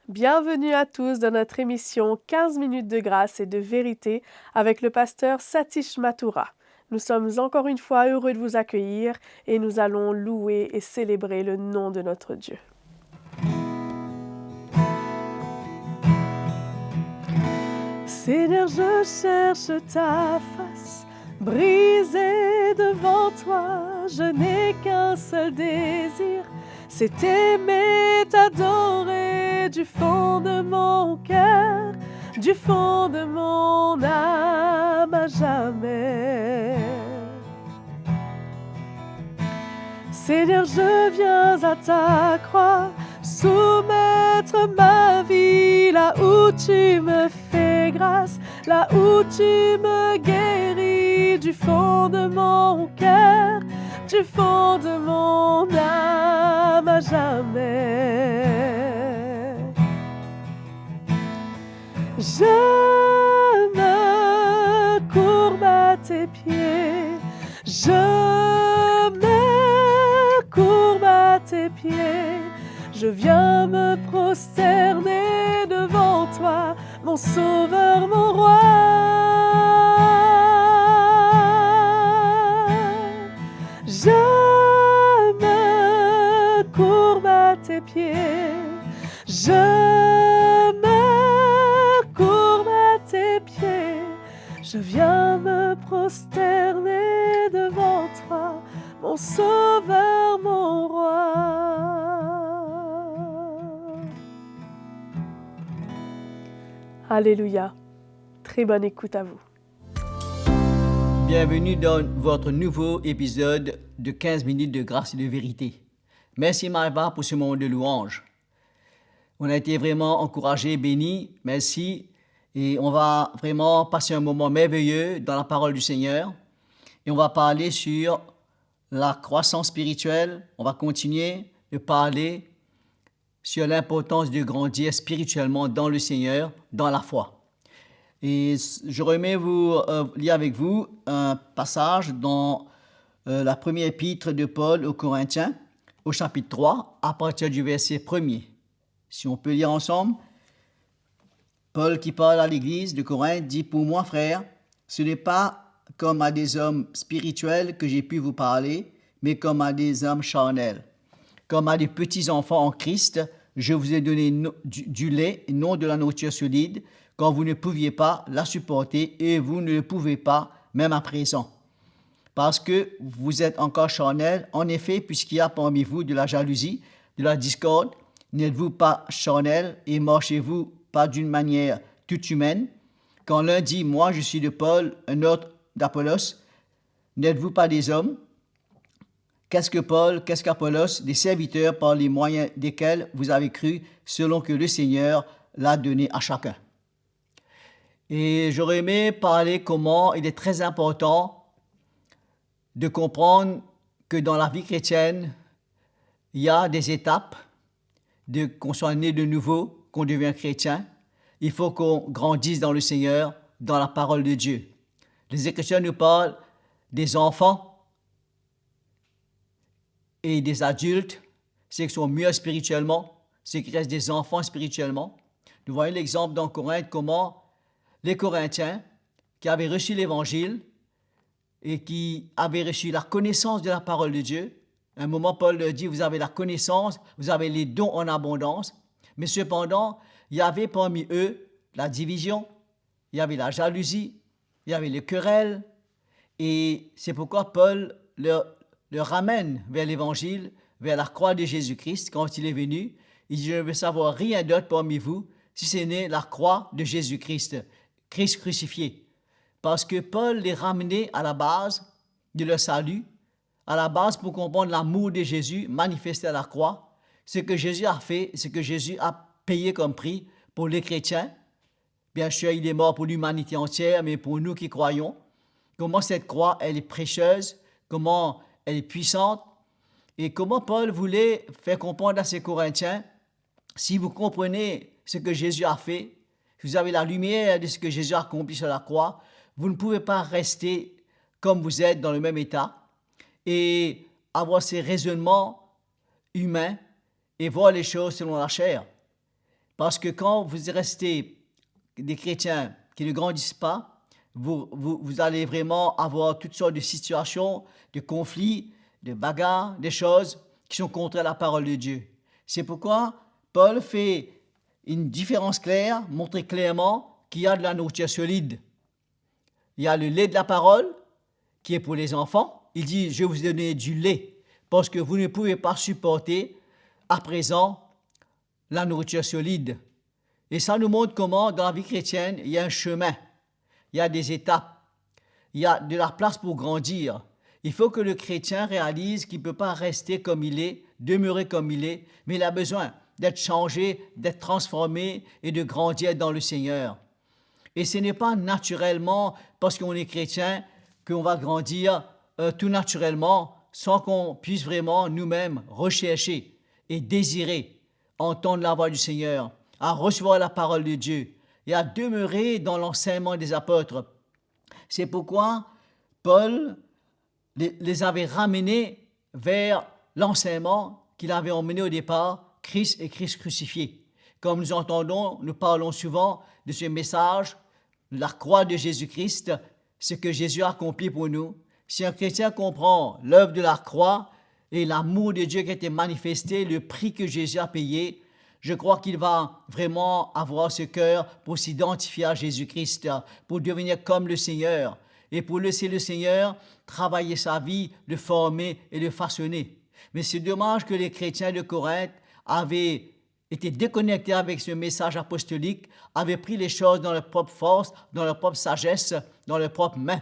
Bienvenue à tous dans notre émission 15 minutes de grâce et de vérité avec le pasteur Satish Mathura. Nous sommes encore une fois heureux de vous accueillir et nous allons louer et célébrer le nom de notre Dieu. Seigneur, je cherche ta face, brisée devant toi, je n'ai qu'un seul désir, c'est t'aimer, t'adorer du fond de mon cœur, du fond de mon âme à jamais. Seigneur, je viens à ta croix, soumettre ma vie là où tu me fais grâce, là où tu me guéris du fond de mon cœur, du fond de mon âme à jamais. Je me courbe à tes pieds, je me courbe à tes pieds, je viens me prosterner devant toi, mon sauveur, mon roi. Je me courbe à tes pieds, je me courbe à tes pieds, je viens me prosterner devant toi, mon sauveur, mon roi. Alléluia. Très bonne écoute à vous. Bienvenue dans votre nouveau épisode de 15 minutes de grâce et de vérité. Merci Maëva pour ce moment de louange. On a été vraiment encouragés, bénis, merci. Et on va vraiment passer un moment merveilleux dans la parole du Seigneur. Et on va parler sur la croissance spirituelle. On va continuer de parler sur l'importance de grandir spirituellement dans le Seigneur, dans la foi. Et j'aurais aimé lire avec vous un passage dans la première épître de Paul aux Corinthiens, au chapitre 3, à partir du verset 1er. Si on peut lire ensemble, Paul qui parle à l'église de Corinthe dit « Pour moi, frères, ce n'est pas comme à des hommes spirituels que j'ai pu vous parler, mais comme à des hommes charnels. Comme à des petits enfants en Christ, je vous ai donné du lait et non de la nourriture solide, quand vous ne pouviez pas la supporter et vous ne le pouvez pas même à présent. Parce que vous êtes encore charnels, en effet, puisqu'il y a parmi vous de la jalousie, de la discorde, n'êtes-vous pas charnels et marchez-vous pas d'une manière toute humaine? Quand l'un dit « Moi, je suis de Paul », un autre d'Apollos, n'êtes-vous pas des hommes? Qu'est-ce que Paul, qu'est-ce qu'Apollos? Des serviteurs par les moyens desquels vous avez cru, selon que le Seigneur l'a donné à chacun. Et j'aurais aimé parler comment il est très important de comprendre que dans la vie chrétienne, il y a des étapes, qu'on soit né de nouveau, qu'on devient chrétien. Il faut qu'on grandisse dans le Seigneur, dans la parole de Dieu. Les Écritures nous parlent des enfants et des adultes, ceux qui sont mieux spirituellement, ceux qui restent des enfants spirituellement. Nous voyons l'exemple dans Corinthe, comment les Corinthiens qui avaient reçu l'Évangile et qui avaient reçu la connaissance de la parole de Dieu, à un moment Paul leur dit, vous avez la connaissance, vous avez les dons en abondance, mais cependant, il y avait parmi eux la division, il y avait la jalousie, il y avait les querelles, et c'est pourquoi Paul leur ramène vers l'Évangile, vers la croix de Jésus-Christ. Quand il est venu, il dit, je ne veux savoir rien d'autre parmi vous, si ce n'est la croix de Jésus-Christ, Christ crucifié. Parce que Paul les ramenait à la base de leur salut, à la base pour comprendre l'amour de Jésus manifesté à la croix, ce que Jésus a fait, ce que Jésus a payé comme prix pour les chrétiens. Bien sûr, il est mort pour l'humanité entière, mais pour nous qui croyons, comment cette croix, elle est précieuse, comment elle est puissante, et comment Paul voulait faire comprendre à ses Corinthiens, si vous comprenez ce que Jésus a fait, si vous avez la lumière de ce que Jésus a accompli sur la croix, vous ne pouvez pas rester comme vous êtes dans le même état et avoir ces raisonnements humains et voir les choses selon la chair. Parce que quand vous restez des chrétiens qui ne grandissent pas, vous allez vraiment avoir toutes sortes de situations, de conflits, de bagarres, des choses qui sont contre la parole de Dieu. C'est pourquoi Paul fait une différence claire, montrer clairement qu'il y a de la nourriture solide. Il y a le lait de la parole qui est pour les enfants. Il dit, je vais vous donner du lait parce que vous ne pouvez pas supporter à présent la nourriture solide. Et ça nous montre comment dans la vie chrétienne, il y a un chemin, il y a des étapes, il y a de la place pour grandir. Il faut que le chrétien réalise qu'il ne peut pas rester comme il est, demeurer comme il est, mais il a besoin d'être changé, d'être transformé et de grandir dans le Seigneur. Et ce n'est pas naturellement parce qu'on est chrétien qu'on va grandir tout naturellement sans qu'on puisse vraiment nous-mêmes rechercher et désirer entendre la voix du Seigneur, à recevoir la parole de Dieu et à demeurer dans l'enseignement des apôtres. C'est pourquoi Paul les avait ramenés vers l'enseignement qu'il avait emmené au départ, Christ et Christ crucifié. Comme nous entendons, nous parlons souvent de ce message, la croix de Jésus-Christ, ce que Jésus a accompli pour nous. Si un chrétien comprend l'œuvre de la croix et l'amour de Dieu qui a été manifesté, le prix que Jésus a payé, je crois qu'il va vraiment avoir ce cœur pour s'identifier à Jésus-Christ, pour devenir comme le Seigneur et pour laisser le Seigneur travailler sa vie, le former et le façonner. Mais c'est dommage que les chrétiens de Corinthe avaient été déconnectés avec ce message apostolique, avaient pris les choses dans leur propre force, dans leur propre sagesse, dans leurs propres mains.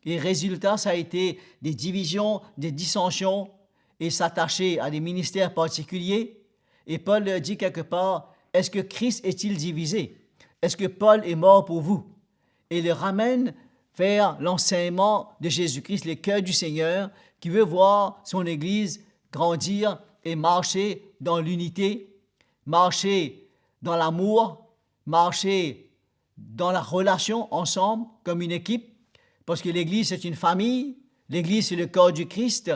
Et résultat, ça a été des divisions, des dissensions et s'attacher à des ministères particuliers. Et Paul dit quelque part, est-ce que Christ est-il divisé? Est-ce que Paul est mort pour vous? Et il le ramène vers l'enseignement de Jésus-Christ, le cœur du Seigneur, qui veut voir son Église grandir et marcher dans l'unité, marcher dans l'amour, marcher dans la relation ensemble comme une équipe, parce que l'Église c'est une famille, l'Église c'est le corps du Christ,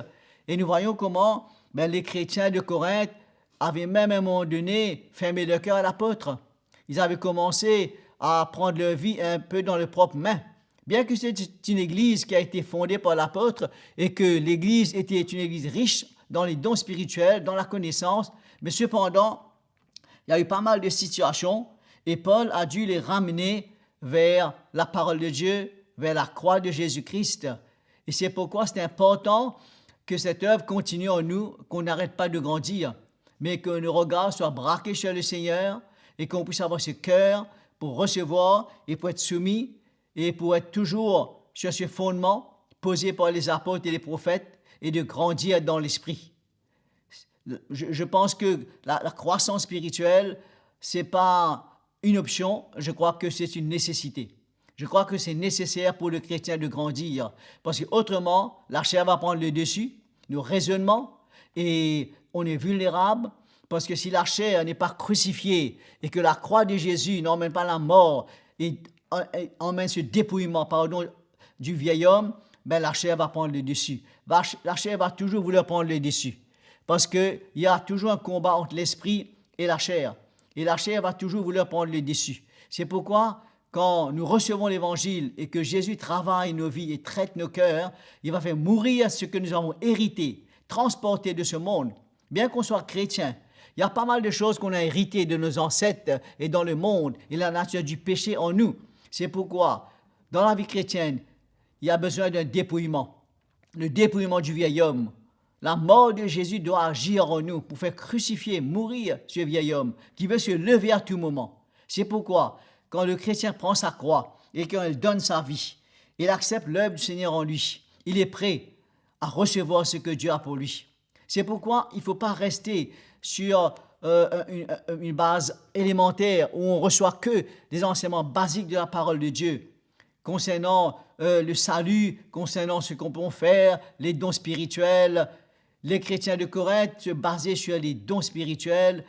et nous voyons comment les chrétiens de Corinthe avaient même à un moment donné fermé leur cœur à l'apôtre. Ils avaient commencé à prendre leur vie un peu dans leurs propres mains. Bien que c'est une église qui a été fondée par l'apôtre et que l'église était une église riche dans les dons spirituels, dans la connaissance, mais cependant, il y a eu pas mal de situations et Paul a dû les ramener vers la parole de Dieu, vers la croix de Jésus-Christ. Et c'est pourquoi c'est important que cette œuvre continue en nous, qu'on n'arrête pas de grandir, mais que nos regards soient braqués sur le Seigneur et qu'on puisse avoir ce cœur pour recevoir et pour être soumis et pour être toujours sur ce fondement posé par les apôtres et les prophètes et de grandir dans l'esprit. Je pense que la croissance spirituelle, ce n'est pas une option, je crois que c'est une nécessité. Je crois que c'est nécessaire pour le chrétien de grandir parce qu'autrement, la chair va prendre le dessus, nos raisonnements, et on est vulnérable parce que si la chair n'est pas crucifiée et que la croix de Jésus n'emmène pas la mort et emmène ce dépouillement du vieil homme, la chair va prendre le dessus. La chair va toujours vouloir prendre le dessus parce qu'il y a toujours un combat entre l'esprit et la chair. Et la chair va toujours vouloir prendre le dessus. C'est pourquoi quand nous recevons l'Évangile et que Jésus travaille nos vies et traite nos cœurs, il va faire mourir ce que nous avons hérité, transporté de ce monde. Bien qu'on soit chrétien, il y a pas mal de choses qu'on a héritées de nos ancêtres et dans le monde et la nature du péché en nous. C'est pourquoi, dans la vie chrétienne, il y a besoin d'un dépouillement. Le dépouillement du vieil homme. La mort de Jésus doit agir en nous pour faire crucifier, mourir ce vieil homme qui veut se lever à tout moment. C'est pourquoi, quand le chrétien prend sa croix et qu'il donne sa vie, il accepte l'œuvre du Seigneur en lui. Il est prêt à recevoir ce que Dieu a pour lui. C'est pourquoi il ne faut pas rester sur une base élémentaire où on reçoit que des enseignements basiques de la parole de Dieu concernant le salut, concernant ce qu'on peut faire, les dons spirituels. Les chrétiens de Corinthe se basaient sur les dons spirituels,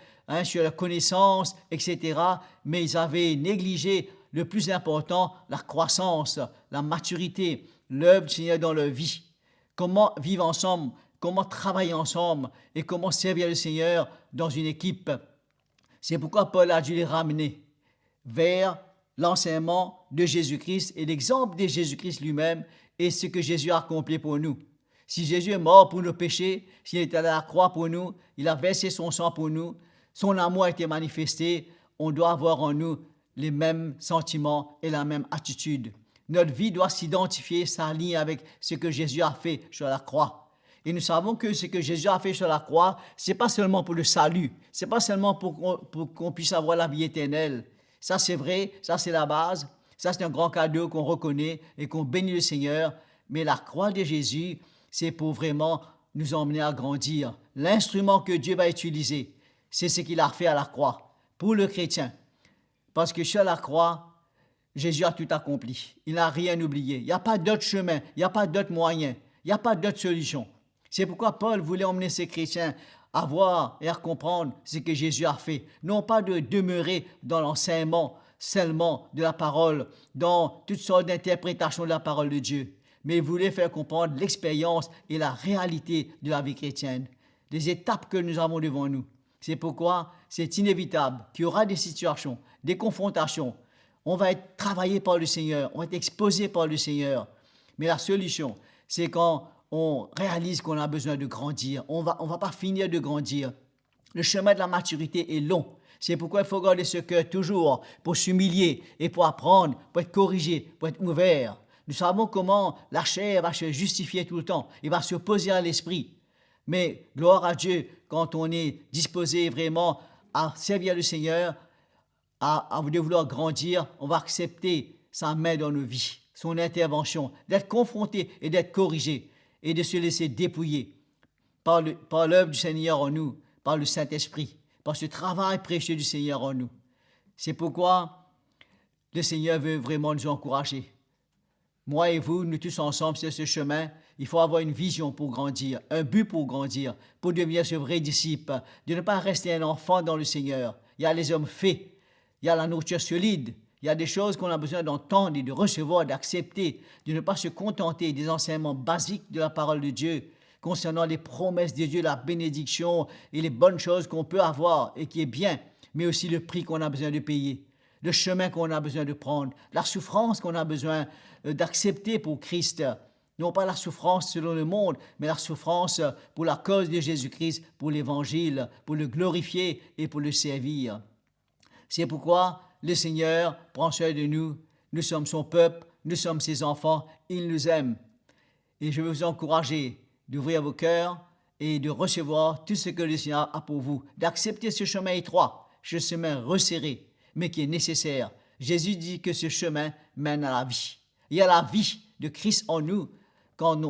sur la connaissance, etc. Mais ils avaient négligé le plus important, la croissance, la maturité, l'œuvre du Seigneur dans leur vie. Comment vivre ensemble, comment travailler ensemble et comment servir le Seigneur dans une équipe. C'est pourquoi Paul a dû les ramener vers l'enseignement de Jésus-Christ et l'exemple de Jésus-Christ lui-même et ce que Jésus a accompli pour nous. Si Jésus est mort pour nos péchés, s'il est allé à la croix pour nous, il a versé son sang pour nous, son amour a été manifesté, on doit avoir en nous les mêmes sentiments et la même attitude. Notre vie doit s'identifier, s'aligner avec ce que Jésus a fait sur la croix. Et nous savons que ce que Jésus a fait sur la croix, ce n'est pas seulement pour le salut, ce n'est pas seulement pour qu'on puisse avoir la vie éternelle. Ça, c'est vrai, ça, c'est la base. Ça, c'est un grand cadeau qu'on reconnaît et qu'on bénit le Seigneur. Mais la croix de Jésus, c'est pour vraiment nous emmener à grandir. L'instrument que Dieu va utiliser, c'est ce qu'il a fait à la croix pour le chrétien. Parce que sur la croix, Jésus a tout accompli. Il n'a rien oublié. Il n'y a pas d'autre chemin, il n'y a pas d'autre moyen, il n'y a pas d'autre solution. C'est pourquoi Paul voulait emmener ses chrétiens à voir et à comprendre ce que Jésus a fait. Non pas de demeurer dans l'enseignement seulement de la parole, dans toutes sortes d'interprétations de la parole de Dieu, mais il voulait faire comprendre l'expérience et la réalité de la vie chrétienne, les étapes que nous avons devant nous. C'est pourquoi c'est inévitable qu'il y aura des situations, des confrontations. On va être travaillé par le Seigneur, on va être exposé par le Seigneur. Mais la solution, c'est quand on réalise qu'on a besoin de grandir. On va pas finir de grandir. Le chemin de la maturité est long. C'est pourquoi il faut garder ce cœur toujours pour s'humilier et pour apprendre, pour être corrigé, pour être ouvert. Nous savons comment la chair va se justifier tout le temps. Il va s'opposer à l'esprit. Mais gloire à Dieu, quand on est disposé vraiment à servir le Seigneur, à vouloir grandir, on va accepter sa main dans nos vies, son intervention, d'être confronté et d'être corrigé et de se laisser dépouiller par l'œuvre du Seigneur en nous, par le Saint-Esprit, par ce travail précieux du Seigneur en nous. C'est pourquoi le Seigneur veut vraiment nous encourager. Moi et vous, nous tous ensemble sur ce chemin, il faut avoir une vision pour grandir, un but pour grandir, pour devenir ce vrai disciple, de ne pas rester un enfant dans le Seigneur. Il y a les hommes faits, il y a la nourriture solide, il y a des choses qu'on a besoin d'entendre et de recevoir, d'accepter, de ne pas se contenter des enseignements basiques de la parole de Dieu, concernant les promesses de Dieu, la bénédiction et les bonnes choses qu'on peut avoir et qui est bien, mais aussi le prix qu'on a besoin de payer, le chemin qu'on a besoin de prendre, la souffrance qu'on a besoin d'accepter pour Christ. Non pas la souffrance selon le monde, mais la souffrance pour la cause de Jésus-Christ, pour l'Évangile, pour le glorifier et pour le servir. C'est pourquoi le Seigneur prend soin de nous. Nous sommes son peuple, nous sommes ses enfants, il nous aime. Et je veux vous encourager d'ouvrir vos cœurs et de recevoir tout ce que le Seigneur a pour vous, d'accepter ce chemin étroit, ce chemin resserré, mais qui est nécessaire. Jésus dit que ce chemin mène à la vie. Il y a la vie de Christ en nous quand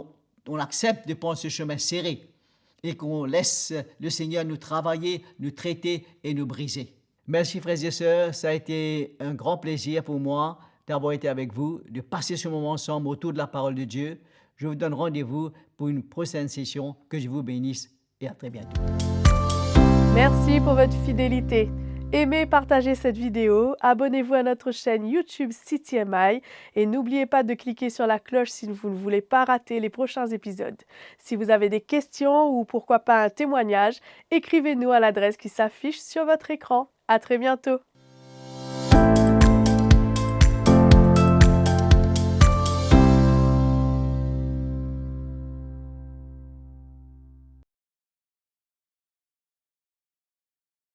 on accepte de prendre ce chemin serré et qu'on laisse le Seigneur nous travailler, nous traiter et nous briser. Merci frères et sœurs, ça a été un grand plaisir pour moi d'avoir été avec vous, de passer ce moment ensemble autour de la parole de Dieu. Je vous donne rendez-vous pour une prochaine session. Que je vous bénisse et à très bientôt. Merci pour votre fidélité. Aimez, partagez cette vidéo, abonnez-vous à notre chaîne YouTube CTMI et n'oubliez pas de cliquer sur la cloche si vous ne voulez pas rater les prochains épisodes. Si vous avez des questions ou pourquoi pas un témoignage, écrivez-nous à l'adresse qui s'affiche sur votre écran. À très bientôt.